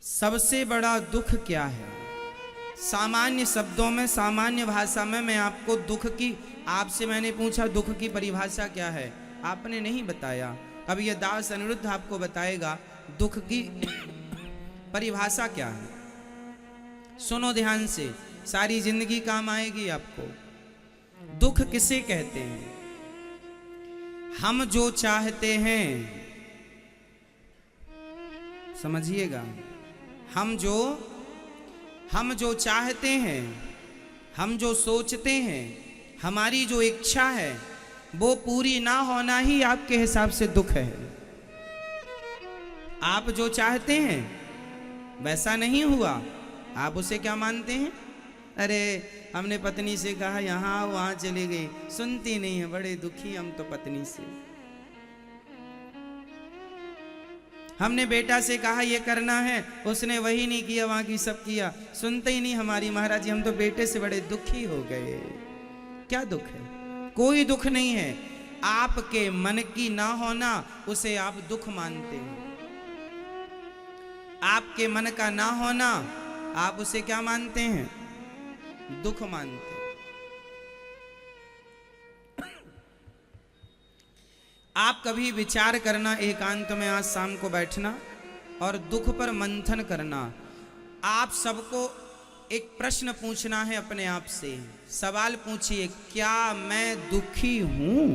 सबसे बड़ा दुख क्या है? सामान्य शब्दों में, सामान्य भाषा में मैं आपको दुख की, आपसे मैंने पूछा दुख की परिभाषा क्या है, आपने नहीं बताया। अब यह दास अनिरुद्ध आपको बताएगा दुख की परिभाषा क्या है। सुनो ध्यान से, सारी जिंदगी काम आएगी आपको। दुख किसे कहते हैं? हम जो चाहते हैं, समझिएगा, हम जो चाहते हैं, हम जो सोचते हैं, हमारी जो इच्छा है, वो पूरी ना होना ही आपके हिसाब से दुख है। आप जो चाहते हैं वैसा नहीं हुआ, आप उसे क्या मानते हैं? अरे हमने पत्नी से कहा यहाँ वहां चली गई, सुनती नहीं है, बड़े दुखी हम तो पत्नी से। हमने बेटा से कहा ये करना है, उसने वही नहीं किया, वहां की सब किया, सुनते ही नहीं हमारी। महाराज जी हम तो बेटे से बड़े दुखी हो गए। क्या दुख है? कोई दुख नहीं है। आपके मन की ना होना उसे आप दुख मानते हैं। आपके मन का ना होना आप उसे क्या मानते हैं? दुख मानते हैं। आप कभी विचार करना, एकांत में आज शाम को बैठना और दुख पर मंथन करना। आप सबको एक प्रश्न पूछना है अपने आप से। सवाल पूछिए, क्या मैं दुखी हूं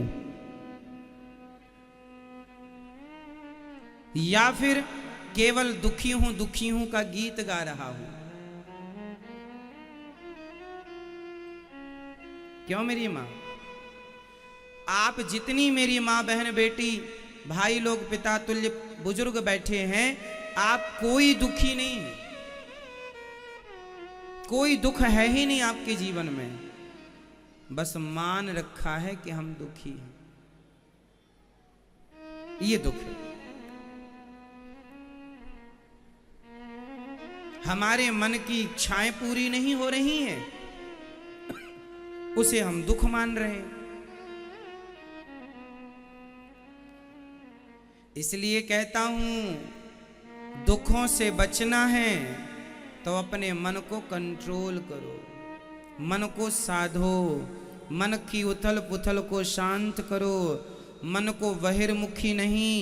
या फिर केवल दुखी हूं का गीत गा रहा हूं? क्यों मेरी मां? आप जितनी मेरी मां, बहन, बेटी, भाई लोग, पिता तुल्य बुजुर्ग बैठे हैं, आप कोई दुखी नहीं है। कोई दुख है ही नहीं आपके जीवन में। बस मान रखा है कि हम दुखी हैं, ये दुख है। हमारे मन की इच्छाएं पूरी नहीं हो रही हैं, उसे हम दुख मान रहे हैं। इसलिए कहता हूं, दुखों से बचना है तो अपने मन को कंट्रोल करो, मन को साधो, मन की उथल पुथल को शांत करो, मन को बहिर्मुखी नहीं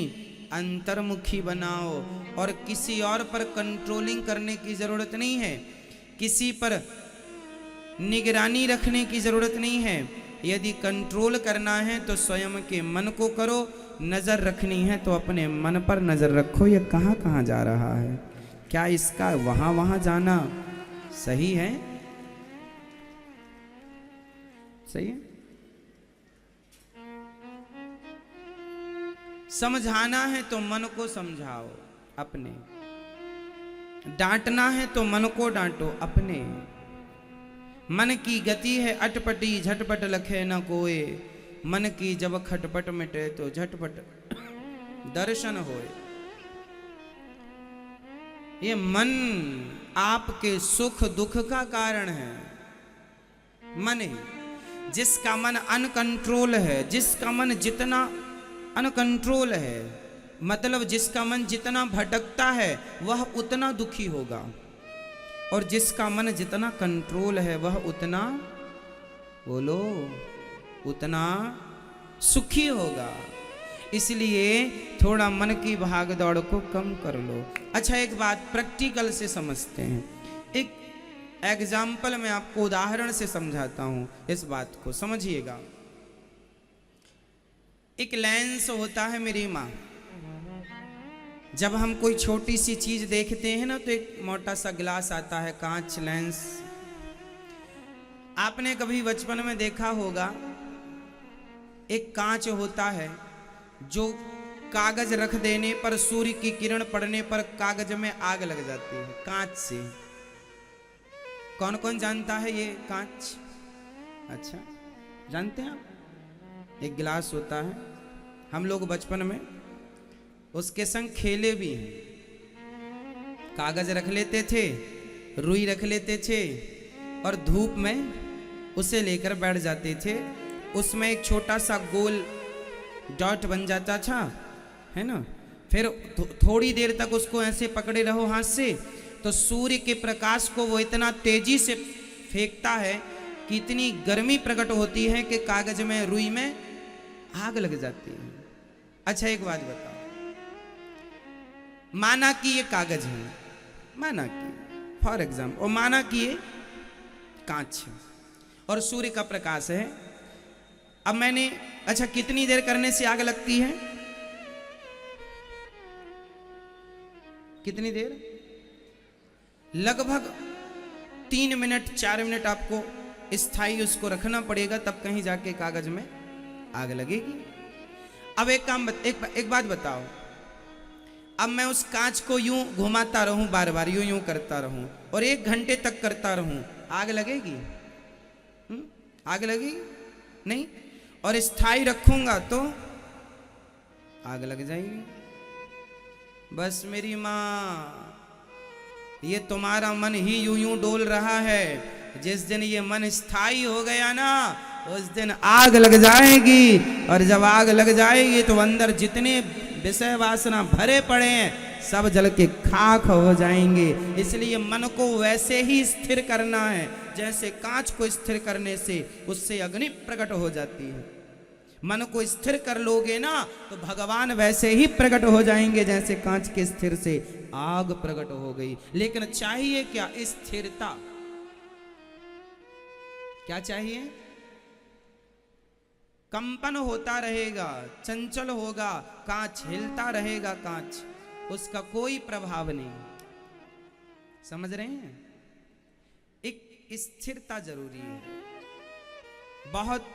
अंतर्मुखी बनाओ। और किसी और पर कंट्रोलिंग करने की जरूरत नहीं है, किसी पर निगरानी रखने की जरूरत नहीं है। यदि कंट्रोल करना है तो स्वयं के मन को करो, नजर रखनी है तो अपने मन पर नजर रखो। ये कहाँ कहाँ जा रहा है, क्या इसका वहां वहां जाना सही है? सही है? समझाना है तो मन को समझाओ अपने, डांटना है तो मन को डांटो अपने। मन की गति है अटपटी, झटपट लखे न कोय, मन की जब खटपट मिटे तो झटपट दर्शन होए। ये मन आपके सुख दुख का कारण है। मन ही, जिसका मन अनकंट्रोल है, जिसका मन जितना अनकंट्रोल है, मतलब जिसका मन जितना भटकता है वह उतना दुखी होगा, और जिसका मन जितना कंट्रोल है वह उतना, बोलो, उतना सुखी होगा। इसलिए थोड़ा मन की भाग दौड़ को कम कर लो। अच्छा, एक बात प्रैक्टिकल से समझते हैं। एक एग्जाम्पल मैं आपको उदाहरण से समझाता हूं, इस बात को समझिएगा। एक लेंस होता है मेरी माँ, जब हम कोई छोटी सी चीज देखते हैं ना तो एक मोटा सा गिलास आता है, कांच लेंस। आपने कभी बचपन में देखा होगा, एक कांच होता है जो कागज रख देने पर, सूर्य की किरण पड़ने पर कागज में आग लग जाती है कांच से। कौन कौन जानता है ये कांच? अच्छा, जानते हैं आप? एक गिलास होता है, हम लोग बचपन में उसके संग खेले भी हैं। कागज रख लेते थे, रुई रख लेते थे और धूप में उसे लेकर बैठ जाते थे। उसमें एक छोटा सा गोल डॉट बन जाता था, है ना? फिर थोड़ी देर तक उसको ऐसे पकड़े रहो हाथ से, तो सूर्य के प्रकाश को वो इतना तेजी से फेंकता है कि इतनी गर्मी प्रकट होती है कि कागज में, रुई में आग लग जाती है। अच्छा एक बात बताओ, माना कि ये कागज है, माना कि फॉर एग्जाम्पल, और माना कि ये कांच है और सूर्य का प्रकाश है। अब मैंने, अच्छा कितनी देर करने से आग लगती है? कितनी देर? लगभग 3 मिनट 4 मिनट आपको स्थायी उसको रखना पड़ेगा, तब कहीं जाके कागज में आग लगेगी। अब एक बात बताओ, अब मैं उस कांच को यूं घुमाता रहूं, बार बार यूं करता रहूं और 1 घंटे तक करता रहूं, आग लगेगी? आग लगेगी? नहीं। और स्थायी रखूंगा तो आग लग जाएगी। बस मेरी माँ, ये तुम्हारा मन ही यूं यूं डोल रहा है। जिस दिन ये मन स्थायी हो गया ना, उस दिन आग लग जाएगी। और जब आग लग जाएगी तो अंदर जितने विषय वासना भरे पड़े हैं सब जल के खाक हो जाएंगे। इसलिए मन को वैसे ही स्थिर करना है जैसे कांच को स्थिर करने से उससे अग्नि प्रकट हो जाती है। मन को स्थिर कर लोगे ना तो भगवान वैसे ही प्रकट हो जाएंगे जैसे कांच के स्थिर से आग प्रकट हो गई। लेकिन चाहिए क्या? स्थिरता। क्या चाहिए? कंपन होता रहेगा, चंचल होगा, कांच हिलता रहेगा, कांच, उसका कोई प्रभाव नहीं। समझ रहे हैं? एक स्थिरता जरूरी है। बहुत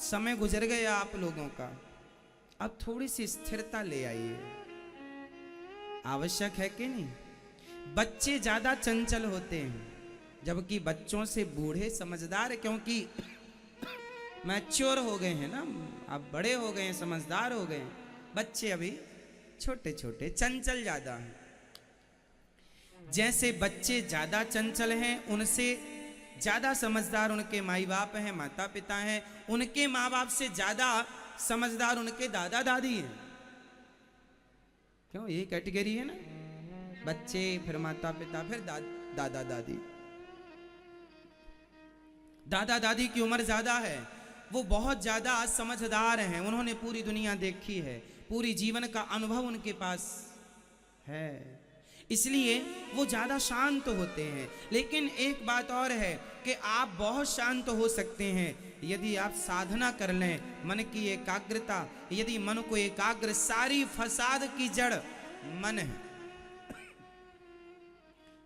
समय गुजर गया आप लोगों का, अब थोड़ी सी स्थिरता ले आइए। आवश्यक है कि नहीं? बच्चे ज्यादा चंचल होते हैं, जबकि बच्चों से बूढ़े समझदार, क्योंकि मैच्योर हो गए हैं ना, अब बड़े हो गए हैं, समझदार हो गए हैं। बच्चे अभी छोटे छोटे, चंचल ज्यादा हैं। जैसे बच्चे ज्यादा चंचल हैं, उनसे ज्यादा समझदार उनके माई बाप हैं, माता पिता हैं। उनके माँ बाप से ज्यादा समझदार उनके दादा दादी हैं। क्यों? ये कैटेगरी है ना, बच्चे, फिर माता पिता, फिर दादा दादी। दादा दादी की उम्र ज्यादा है, वो बहुत ज्यादा समझदार हैं, उन्होंने पूरी दुनिया देखी है, पूरी जीवन का अनुभव उनके पास है, इसलिए वो ज्यादा शांत होते हैं। लेकिन एक बात और है कि आप बहुत शांत हो सकते हैं यदि आप साधना कर लें, मन की एकाग्रता, यदि मन को एकाग्र, सारी फसाद की जड़ मन है।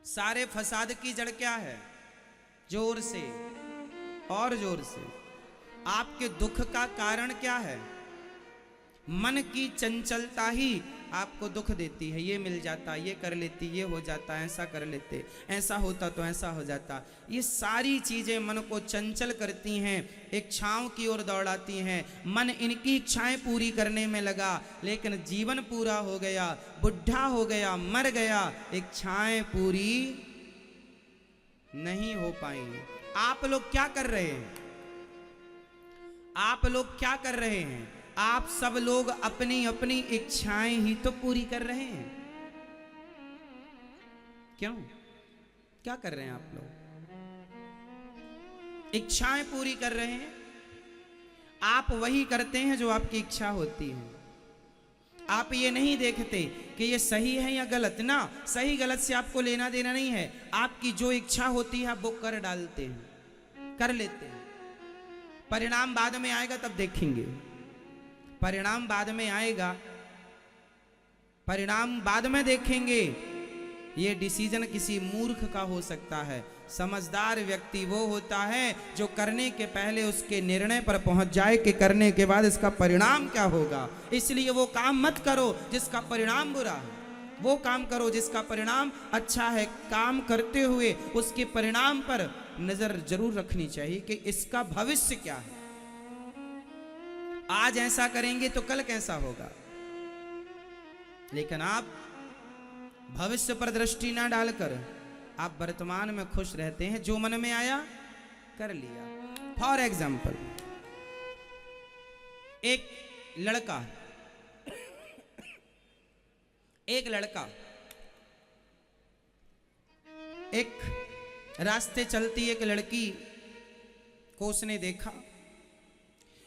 सारे फसाद की जड़ क्या है? जोर से और जोर से। आपके दुख का कारण क्या है? मन की चंचलता ही आपको दुख देती है। ये मिल जाता, ये कर लेती, ये हो जाता, ऐसा कर लेते, ऐसा होता तो ऐसा हो जाता। ये सारी चीजें मन को चंचल करती हैं, इच्छाओं की ओर दौड़ाती हैं। मन इनकी इच्छाएं पूरी करने में लगा, लेकिन जीवन पूरा हो गया, बुढ़ा हो गया, मर गया, इच्छाएं पूरी नहीं हो पाई। आप लोग क्या कर रहे हैं? आप लोग क्या कर रहे हैं? आप सब लोग अपनी अपनी इच्छाएं ही तो पूरी कर रहे हैं। क्यों? क्या कर रहे हैं आप लोग? इच्छाएं पूरी कर रहे हैं। आप वही करते हैं जो आपकी इच्छा होती है। आप ये नहीं देखते कि ये सही है या गलत ना, सही गलत से आपको लेना देना नहीं है। आपकी जो इच्छा होती है आप वो कर डालते हैं, कर लेते हैं। परिणाम बाद में आएगा तब देखेंगे, परिणाम बाद में आएगा, परिणाम बाद में देखेंगे। ये डिसीजन किसी मूर्ख का हो सकता है। समझदार व्यक्ति वो होता है जो करने के पहले उसके निर्णय पर पहुंच जाए कि करने के बाद इसका परिणाम क्या होगा। इसलिए वो काम मत करो जिसका परिणाम बुरा है, वो काम करो जिसका परिणाम अच्छा है। काम करते हुए उसके परिणाम पर नजर जरूर रखनी चाहिए कि इसका भविष्य क्या है। आज ऐसा करेंगे तो कल कैसा होगा। लेकिन आप भविष्य पर दृष्टि ना डालकर आप वर्तमान में खुश रहते हैं। जो मन में आया कर लिया। फॉर एग्जाम्पल, एक लड़का एक लड़का एक रास्ते चलती एक लड़की को उसने देखा,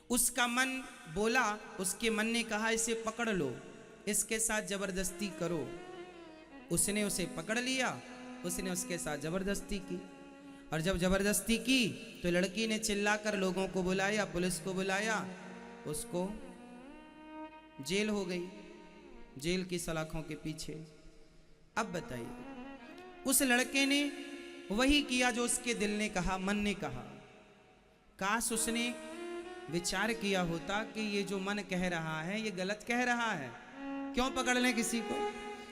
उसका मन बोला, उसके मन ने कहा इसे पकड़ लो, इसके साथ जबरदस्ती करो। उसने उसे पकड़ लिया, उसने उसके साथ जबरदस्ती की, और जब जबरदस्ती की तो लड़की ने चिल्लाकर लोगों को बुलाया, पुलिस को बुलाया, उसको जेल हो गई, जेल की सलाखों के पीछे। अब बताइए, उस लड़के ने वही किया जो उसके दिल ने कहा, मन ने कहा। काश उसने विचार किया होता कि ये जो मन कह रहा है ये गलत कह रहा है, क्यों पकड़ लें किसी को,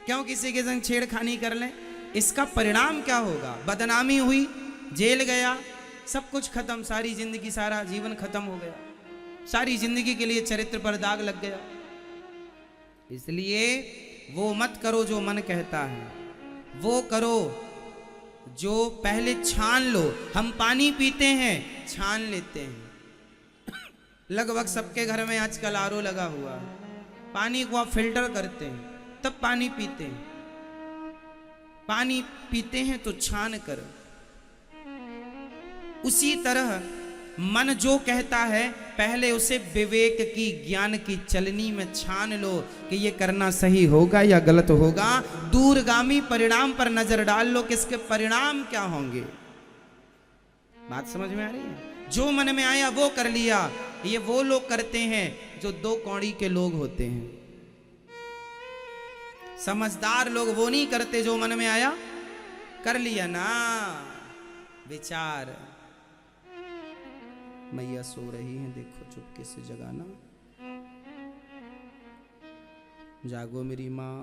क्यों किसी के संग छेड़खानी कर लें, इसका परिणाम क्या होगा, बदनामी हुई, जेल गया, सब कुछ खत्म, सारी जिंदगी, सारा जीवन खत्म हो गया, सारी जिंदगी के लिए चरित्र पर दाग लग गया। इसलिए वो मत करो जो मन कहता है, वो करो जो पहले छान लो। हम पानी पीते हैं, छान लेते हैं, लगभग सबके घर में आजकल आरओ लगा हुआ है, पानी को आप फिल्टर करते हैं तब पानी पीते हैं, पानी पीते हैं तो छान कर। उसी तरह मन जो कहता है पहले उसे विवेक की, ज्ञान की चलनी में छान लो कि ये करना सही होगा या गलत होगा। दूरगामी परिणाम पर नजर डाल लो कि इसके परिणाम क्या होंगे। बात समझ में आ रही है? जो मन में आया वो कर लिया। ये वो लोग करते हैं जो दो कौड़ी के लोग होते हैं। समझदार लोग वो नहीं करते, जो मन में आया कर लिया ना। विचार, मैया सो रही हैं, देखो चुपके से जगाना, जागो मेरी माँ।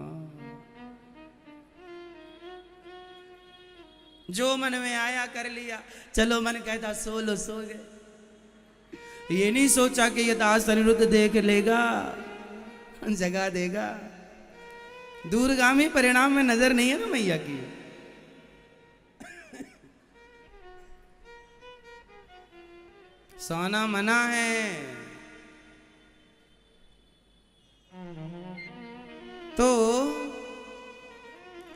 जो मन में आया कर लिया, चलो मन कहता सो लो, सो गए। ये नहीं सोचा कि ये दास अनिरुद्ध देख लेगा, जगा देगा। दूरगामी परिणाम में नजर नहीं है ना मैया की। सोना मना है तो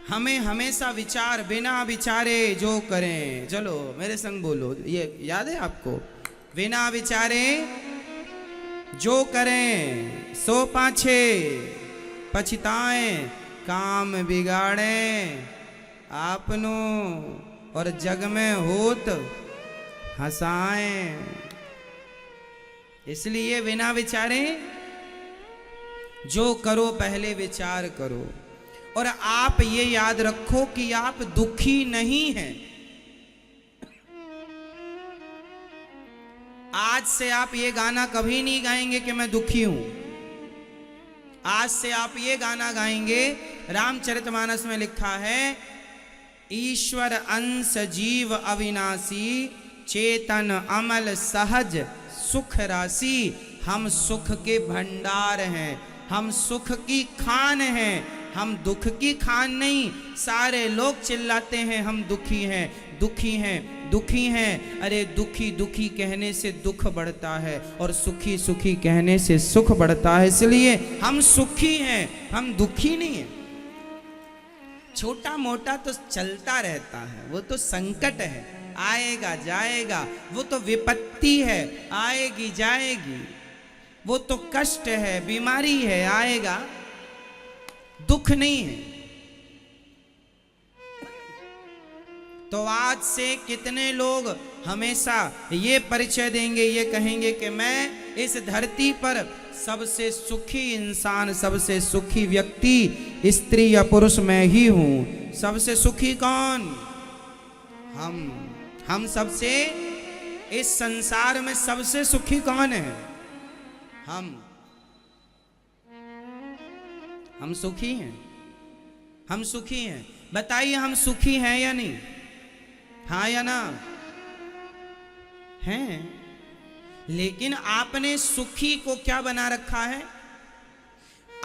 हमें हमेशा विचार, बिना विचारे जो करें, चलो मेरे संग बोलो, ये याद है आपको? बिना विचारे जो करें सो पाछे पछताएं, काम बिगाड़ें आपनो और जग में होत हंसाएं। इसलिए बिना विचारे जो करो पहले विचार करो। और आप ये याद रखो कि आप दुखी नहीं हैं। आज से आप ये गाना कभी नहीं गाएंगे कि मैं दुखी हूं। आज से आप ये गाना गाएंगे, रामचरितमानस में लिखा है, ईश्वर अंश जीव अविनाशी, चेतन अमल सहज सुख राशि। हम सुख के भंडार हैं, हम सुख की खान हैं, हम दुख की खान नहीं। सारे लोग चिल्लाते हैं हम दुखी हैं, दुखी हैं, दुखी हैं। अरे दुखी दुखी कहने से दुख बढ़ता है और सुखी सुखी कहने से सुख बढ़ता है। इसलिए हम सुखी हैं, हम दुखी नहीं हैं। छोटा मोटा तो चलता रहता है, वो तो संकट है, आएगा जाएगा। वो तो विपत्ति है, आएगी जाएगी। वो तो कष्ट है, बीमारी है, आएगा। दुख नहीं है। तो आज से कितने लोग हमेशा ये परिचय देंगे, ये कहेंगे कि मैं इस धरती पर सबसे सुखी इंसान, सबसे सुखी व्यक्ति स्त्री या पुरुष मैं ही हूं। सबसे सुखी कौन? हम सबसे, इस संसार में सबसे सुखी कौन है? हम सुखी हैं, हम सुखी हैं। बताइए हम सुखी हैं या नहीं? हाँ या ना? हैं। लेकिन आपने सुखी को क्या बना रखा है?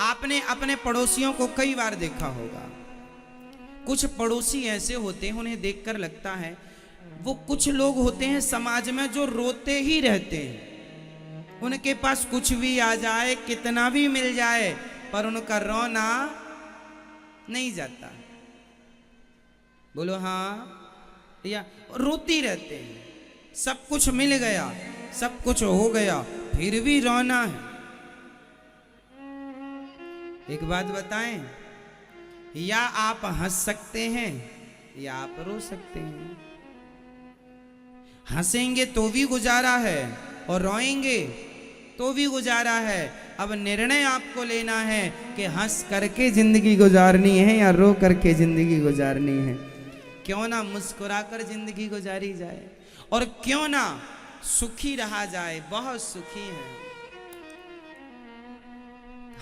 आपने अपने पड़ोसियों को कई बार देखा होगा। कुछ पड़ोसी ऐसे होते हैं, उन्हें देखकर लगता है, वो कुछ लोग होते हैं समाज में जो रोते ही रहते हैं। उनके पास कुछ भी आ जाए, कितना भी मिल जाए, पर उनका रोना नहीं जाता। बोलो हाँ, या रोती रहते हैं, सब कुछ मिल गया, सब कुछ हो गया, फिर भी रोना है। एक बात बताएं, या आप हंस सकते हैं या आप रो सकते हैं। हंसेंगे तो भी गुजारा है और रोएंगे तो भी गुजारा है। अब निर्णय आपको लेना है कि हंस करके जिंदगी गुजारनी है या रो करके जिंदगी गुजारनी है। क्यों ना मुस्कुराकर जिंदगी गुजारी जाए और क्यों ना सुखी रहा जाए। बहुत सुखी है,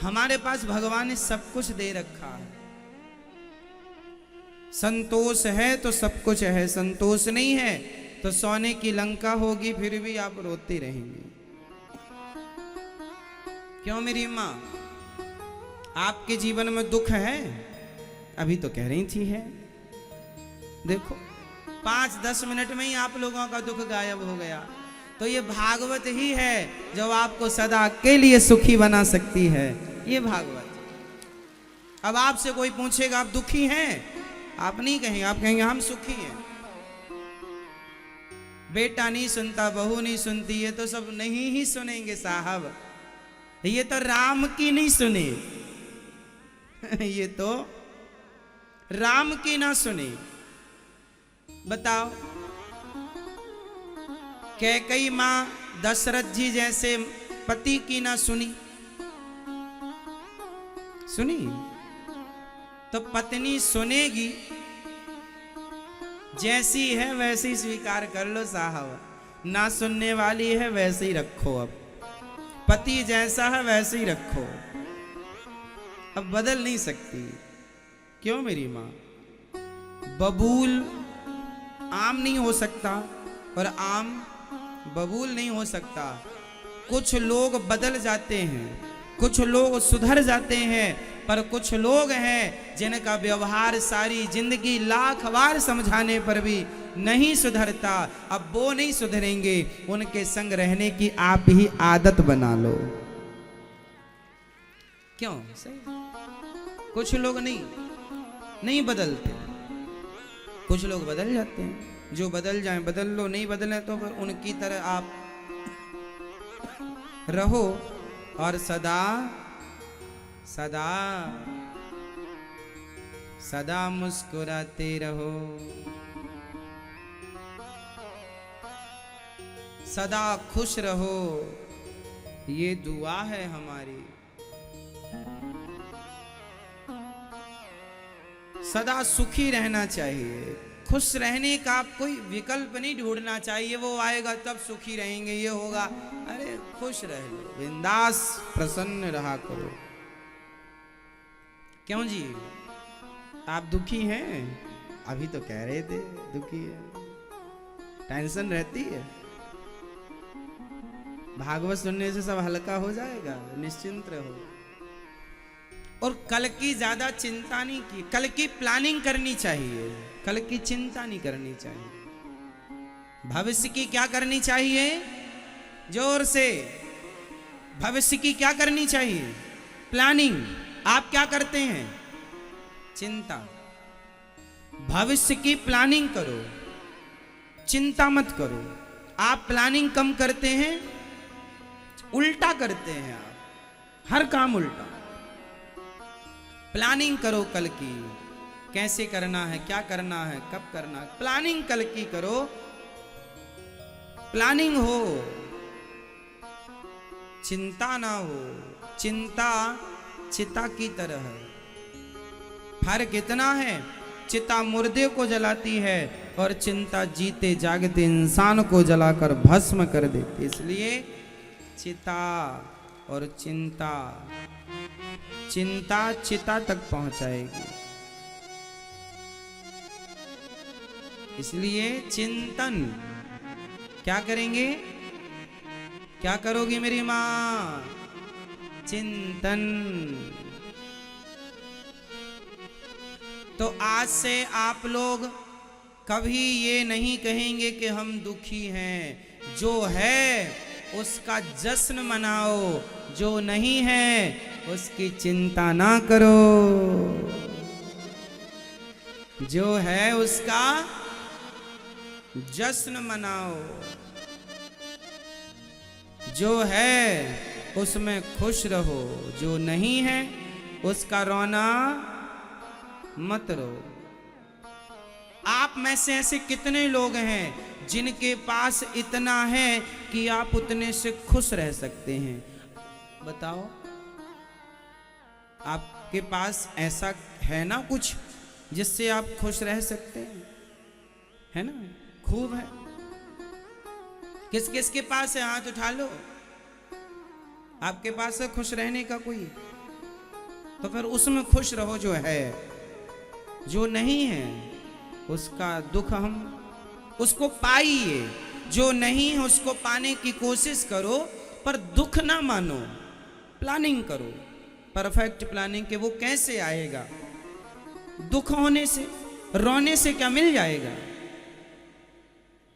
हमारे पास भगवान ने सब कुछ दे रखा है। संतोष है तो सब कुछ है, संतोष नहीं है तो सोने की लंका होगी, फिर भी आप रोते रहेंगे। क्यों मेरी माँ, आपके जीवन में दुख है? अभी तो कह रही थी है। देखो 5-10 मिनट में ही आप लोगों का दुख गायब हो गया। तो ये भागवत ही है जो आपको सदा के लिए सुखी बना सकती है, ये भागवत। अब आपसे कोई पूछेगा आप दुखी हैं, आप नहीं कहेंगे, आप कहेंगे हम सुखी हैं। बेटा नहीं सुनता, बहू नहीं सुनती, ये तो सब नहीं ही सुनेंगे साहब। ये तो राम की नहीं सुने ये तो राम की ना सुने। बताओ, कैकई मां दशरथ जी जैसे पति की ना सुनी? सुनी? तो पत्नी सुनेगी, जैसी है वैसे ही स्वीकार कर लो साहब। ना सुनने वाली है वैसे ही रखो, अब पति जैसा है वैसे ही रखो, अब बदल नहीं सकती। क्यों मेरी मां? बबूल आम नहीं हो सकता और आम बबूल नहीं हो सकता। कुछ लोग बदल जाते हैं, कुछ लोग सुधर जाते हैं, पर कुछ लोग हैं जिनका व्यवहार सारी जिंदगी लाख बार समझाने पर भी नहीं सुधरता। अब वो नहीं सुधरेंगे, उनके संग रहने की आप ही आदत बना लो। क्यों? सही। कुछ लोग नहीं बदलते, कुछ लोग बदल जाते हैं। जो बदल जाएं बदल लो, नहीं बदले तो फिर उनकी तरह आप रहो और सदा सदा सदा मुस्कुराते रहो, सदा खुश रहो, ये दुआ है हमारी। सदा सुखी रहना चाहिए, खुश रहने का कोई विकल्प नहीं ढूंढना चाहिए। वो आएगा तब सुखी रहेंगे, ये होगा, अरे खुश रह लो, बिंदास प्रसन्न रहा करो। क्यों जी, आप दुखी हैं? अभी तो कह रहे थे दुखी है, टेंशन रहती है। भागवत सुनने से सब हल्का हो जाएगा, निश्चिंत रहो। और कल की ज्यादा चिंता नहीं की, कल की प्लानिंग करनी चाहिए, कल की चिंता नहीं करनी चाहिए। भविष्य की क्या करनी चाहिए? जोर से, भविष्य की क्या करनी चाहिए? प्लानिंग। आप क्या करते हैं? चिंता। भविष्य की प्लानिंग करो, चिंता मत करो। आप प्लानिंग कम करते हैं, उल्टा करते हैं, आप हर काम उल्टा। प्लानिंग करो कल की, कैसे करना है, क्या करना है, कब करना है, प्लानिंग कल की करो। प्लानिंग हो, चिंता ना हो। चिंता चिता की तरह है। फर्क इतना है, चिता मुर्दे को जलाती है और चिंता जीते जागते इंसान को जलाकर भस्म कर देती। इसलिए चिता और चिंता, चिंता चिता तक पहुंचाएगी। इसलिए चिंतन क्या करेंगे? क्या करोगी मेरी मां? चिंतन। तो आज से आप लोग कभी ये नहीं कहेंगे कि हम दुखी हैं। जो है उसका जश्न मनाओ, जो नहीं है उसकी चिंता ना करो। जो है उसका जश्न मनाओ, जो है उसमें खुश रहो, जो नहीं है उसका रोना मत रो। आप में से ऐसे कितने लोग हैं जिनके पास इतना है कि आप उतने से खुश रह सकते हैं? बताओ, आपके पास ऐसा है ना कुछ जिससे आप खुश रह सकते हैं? है ना? खूब है। किस किस के पास है? हाथ उठा लो। आपके पास है खुश रहने का कोई? तो फिर उसमें खुश रहो जो है। जो नहीं है उसका दुख हम उसको पाइए, जो नहीं है उसको पाने की कोशिश करो, पर दुख ना मानो। प्लानिंग करो, परफेक्ट प्लानिंग के वो कैसे आएगा? दुख होने से, रोने से क्या मिल जाएगा?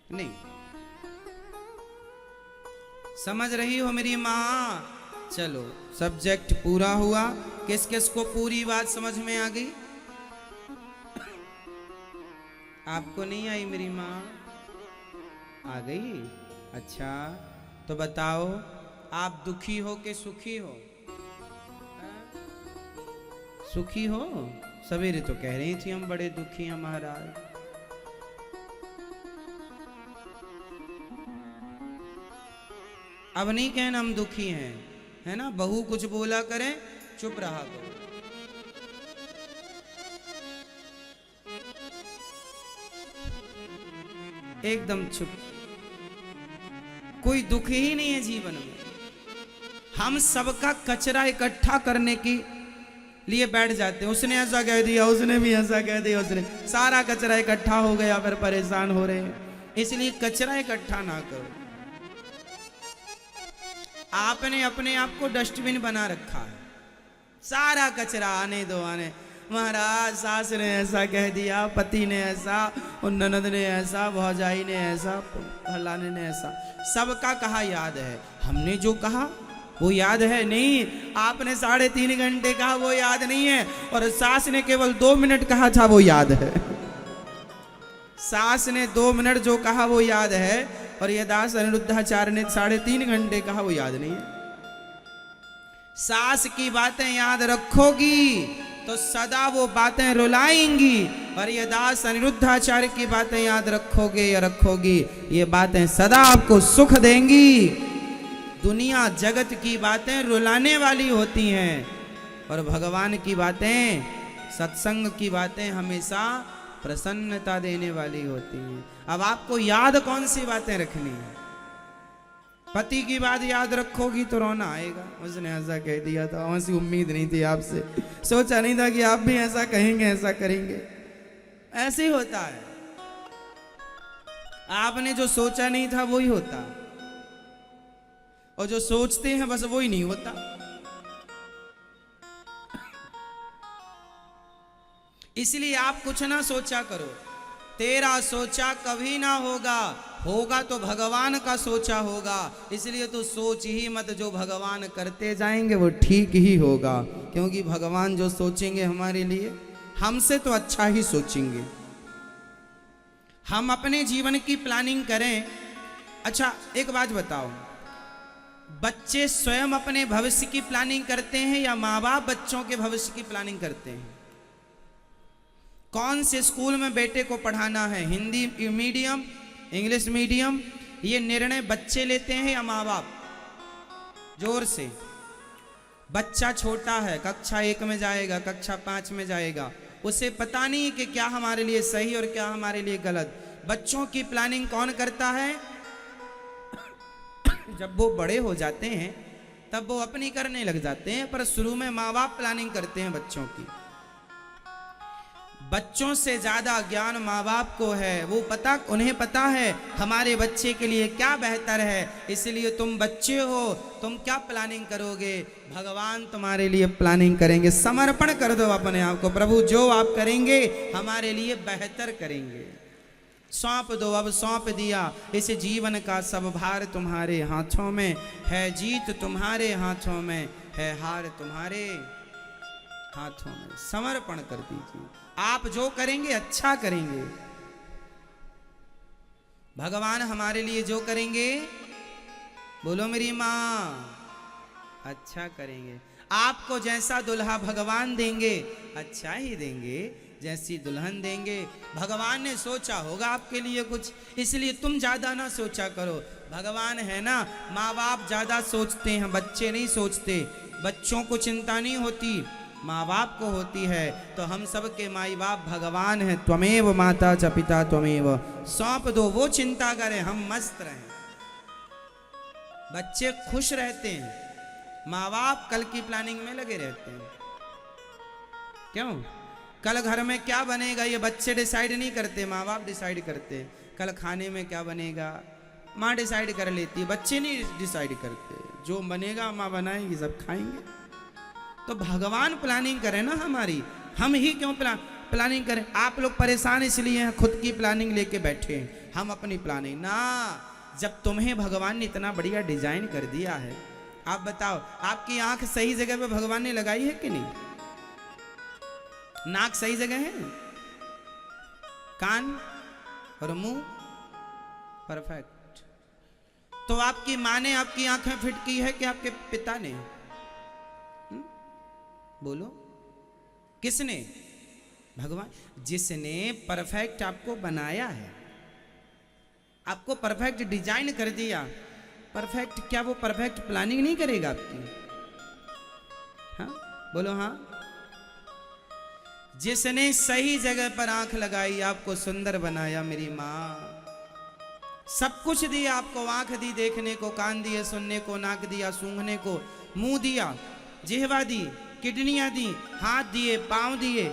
नहीं। समझ रही हो मेरी माँ? चलो, सब्जेक्ट पूरा हुआ। किस किस को पूरी बात समझ में आ गई? आपको नहीं आई मेरी माँ? आ गई? अच्छा, तो बताओ, आप दुखी हो कि सुखी हो? सुखी हो? सवेरे तो कह रही थी हम बड़े दुखी हैं महाराज। अब नहीं कहना हम दुखी हैं, है ना? बहू कुछ बोला करे, चुप रहा करो। एकदम चुप। कोई दुख ही नहीं है जीवन में। हम सबका कचरा इकट्ठा करने की लिए बैठ जाते हैं। उसने ऐसा कह दिया, उसने भी ऐसा कह दिया, उसने सारा कचरा इकट्ठा हो गया, फिर परेशान हो रहे हैं। इसलिए कचरा इकट्ठा ना करो। आपने अपने आप को डस्टबिन बना रखा है। सारा कचरा आने दो, आने। महाराज, सास ने ऐसा कह दिया, पति ने ऐसा, और ननद ने ऐसा, भौजाई ने ऐसा, फलाने ने ऐसा। सबका कहा याद है। हमने जो कहा वो याद है नहीं। आपने 3.5 घंटे कहा वो याद नहीं है, और सास ने केवल 2 मिनट कहा था वो याद है। सास ने 2 मिनट जो कहा वो याद है, और ये दास अनिरुद्धाचार्य ने 3.5 घंटे कहा वो याद नहीं है। सास की बातें याद रखोगी तो सदा वो बातें रुलाएंगी, और ये दास अनिरुद्धाचार्य की बातें याद रखोगे या रखोगी, ये बातें सदा आपको सुख देंगी। दुनिया जगत की बातें रुलाने वाली होती हैं, और भगवान की बातें, सत्संग की बातें हमेशा प्रसन्नता देने वाली होती हैं। अब आपको याद कौन सी बातें रखनी है? पति की बात याद रखोगी तो रोना आएगा। उसने ऐसा कह दिया था, ऐसी उम्मीद नहीं थी आपसे, सोचा नहीं था कि आप भी ऐसा कहेंगे, ऐसा करेंगे। ऐसे ही होता है। आपने जो सोचा नहीं था वही होता, और जो सोचते हैं बस वही नहीं होता। इसलिए आप कुछ ना सोचा करो। तेरा सोचा कभी ना होगा, होगा तो भगवान का सोचा होगा। इसलिए तो सोच ही मत, जो भगवान करते जाएंगे वो ठीक ही होगा। क्योंकि भगवान जो सोचेंगे हमारे लिए, हमसे तो अच्छा ही सोचेंगे। हम अपने जीवन की प्लानिंग करें। अच्छा, एक बात बताओ, बच्चे स्वयं अपने भविष्य की प्लानिंग करते हैं या माँ बाप बच्चों के भविष्य की प्लानिंग करते हैं? कौन से स्कूल में बेटे को पढ़ाना है, हिंदी मीडियम, इंग्लिश मीडियम, ये निर्णय बच्चे लेते हैं या माँ बाप? जोर से। बच्चा छोटा है, कक्षा 1 में जाएगा, कक्षा 5 में जाएगा, उसे पता नहीं कि क्या हमारे लिए सही और क्या हमारे लिए गलत। बच्चों की प्लानिंग कौन करता है? जब वो बड़े हो जाते हैं तब वो अपनी करने लग जाते हैं, पर शुरू में माँ बाप प्लानिंग करते हैं बच्चों की। बच्चों से ज्यादा ज्ञान माँ बाप को है। वो उन्हें पता है हमारे बच्चे के लिए क्या बेहतर है। इसलिए तुम बच्चे हो, तुम क्या प्लानिंग करोगे? भगवान तुम्हारे लिए प्लानिंग करेंगे। समर्पण कर दो अपने आप को, प्रभु जो आप करेंगे हमारे लिए बेहतर करेंगे। सौंप दो, अब सौंप दिया। इस जीवन का सब भार तुम्हारे हाथों में है, जीत तुम्हारे हाथों में है, हार तुम्हारे हाथों में समर्पण कर दीजिए। आप जो करेंगे अच्छा करेंगे, भगवान हमारे लिए जो करेंगे, बोलो मेरी माँ, अच्छा करेंगे। आपको जैसा दुल्हा भगवान देंगे अच्छा ही देंगे, जैसी दुल्हन देंगे। भगवान ने सोचा होगा आपके लिए कुछ, इसलिए तुम ज्यादा ना सोचा करो। भगवान है ना, माँ बाप ज्यादा सोचते हैं, बच्चे नहीं सोचते। बच्चों को चिंता नहीं होती, माँ बाप को होती है। तो हम सब के माई बाप भगवान हैं। त्वमेव माता च पिता त्वमेव, सौंप दो, वो चिंता करें, हम मस्त रहें। बच्चे खुश रहते हैं, माँ बाप कल की प्लानिंग में लगे रहते हैं। क्यों? कल घर में क्या बनेगा ये बच्चे डिसाइड नहीं करते, माँ बाप डिसाइड करते। कल खाने में क्या बनेगा माँ डिसाइड कर लेती है, बच्चे नहीं डिसाइड करते। जो बनेगा माँ बनाएगी, सब खाएंगे। तो भगवान प्लानिंग करें ना हमारी, हम ही क्यों प्लानिंग करें? आप लोग परेशान इसलिए हैं, खुद की प्लानिंग लेके बैठे हैं, हम अपनी प्लानिंग ना। जब तुम्हें भगवान ने इतना बढ़िया डिजाइन कर दिया है, आप बताओ, आपकी आंख सही जगह पे भगवान ने लगाई है कि नहीं? नाक सही जगह है, कान और मुंह परफेक्ट। तो आपकी माँ ने आपकी आंखें फिट की है कि आपके पिता ने? बोलो, किसने? भगवान, जिसने परफेक्ट आपको बनाया है, आपको परफेक्ट डिजाइन कर दिया। परफेक्ट क्या वो परफेक्ट प्लानिंग नहीं करेगा आपकी? हाँ बोलो हाँ। जिसने सही जगह पर आंख लगाई, आपको सुंदर बनाया मेरी माँ। सब कुछ दिया आपको, आंख दी देखने को, कान दिए सुनने को, नाक दिया सूंघने को, मुंह दिया, जिह्वा दी, किडनियां दी, हाथ दिए, पांव दिए।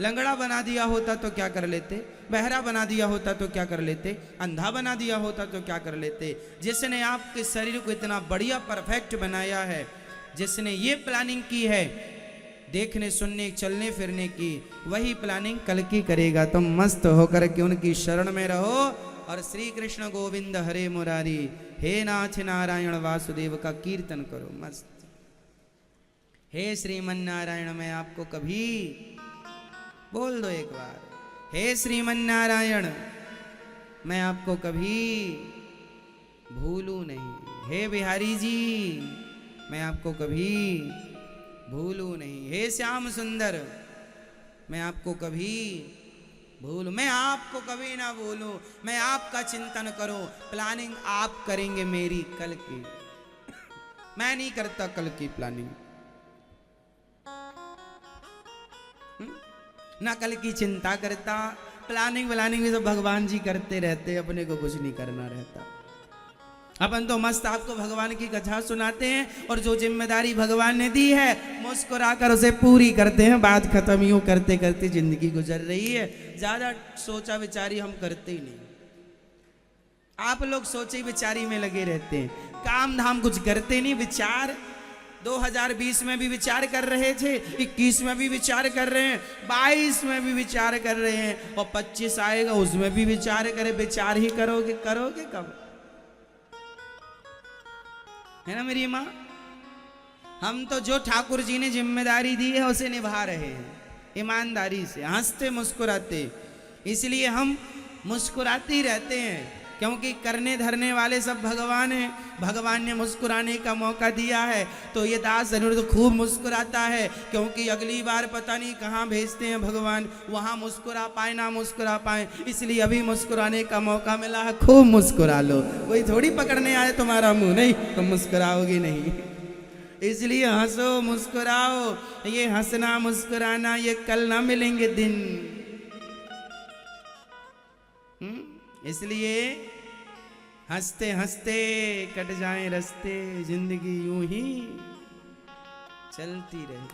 लंगड़ा बना दिया होता तो क्या कर लेते? बहरा बना दिया होता तो क्या कर लेते? अंधा बना दिया होता तो क्या कर लेते? जिसने आपके शरीर को इतना बढ़िया परफेक्ट बनाया है, जिसने ये प्लानिंग की है देखने सुनने चलने फिरने की, वही प्लानिंग कल की करेगा। तुम मस्त होकर के उनकी शरण में रहो और श्री कृष्ण गोविंद हरे मुरारी, हे नाथ नारायण वासुदेव का कीर्तन करो मस्त। हे श्रीमन नारायण, मैं आपको कभी, बोल दो एक बार, हे श्रीमन नारायण, मैं आपको कभी भूलूं नहीं। हे बिहारी जी, मैं आपको कभी भूलूं नहीं। हे श्याम सुंदर, मैं आपको कभी भूलूं, मैं आपको कभी ना भूलूं। मैं आपका चिंतन करूं, प्लानिंग आप करेंगे मेरी कल की, मैं नहीं करता कल की प्लानिंग। ना कल की चिंता करता, प्लानिंग व्लानिंग भी सब भगवान जी करते रहते, अपने को कुछ नहीं करना रहता। अपन तो मस्त आपको भगवान की कथा सुनाते हैं और जो जिम्मेदारी भगवान ने दी है मुस्कुरा कर उसे पूरी करते हैं। बात खत्म, यूं करते करते जिंदगी गुजर रही है। ज्यादा सोचा विचारी हम करते ही नहीं। आप लोग सोचे विचारी में लगे रहते हैं, काम धाम कुछ करते नहीं। विचार 2020 में भी विचार कर रहे थे, 21 में भी विचार कर रहे हैं, 22 में भी विचार कर रहे हैं, और 25 आएगा उसमें भी विचार करे। विचार ही करोगे, करोगे कब? है ना मेरी माँ? हम तो जो ठाकुर जी ने जिम्मेदारी दी है उसे निभा रहे हैं ईमानदारी से, हंसते मुस्कुराते। इसलिए हम मुस्कुराते ही रहते हैं, क्योंकि करने धरने वाले सब भगवान हैं। भगवान ने मुस्कुराने का मौका दिया है तो ये दास अनुरुद्ध खूब मुस्कुराता है, क्योंकि अगली बार पता नहीं कहाँ भेजते हैं भगवान, वहाँ मुस्कुरा पाए ना मुस्कुरा पाए। इसलिए अभी मुस्कुराने का मौका मिला है, खूब मुस्कुरा लो। कोई थोड़ी पकड़ने आए तुम्हारा मुंह, नहीं तुम मुस्कुराओगे नहीं। इसलिए हंसो मुस्कुराओ, ये हंसना मुस्कुराना ये कल ना मिलेंगे दिन। इसलिए हंसते हंसते कट जाएं रास्ते, जिंदगी यूं ही चलती रहे।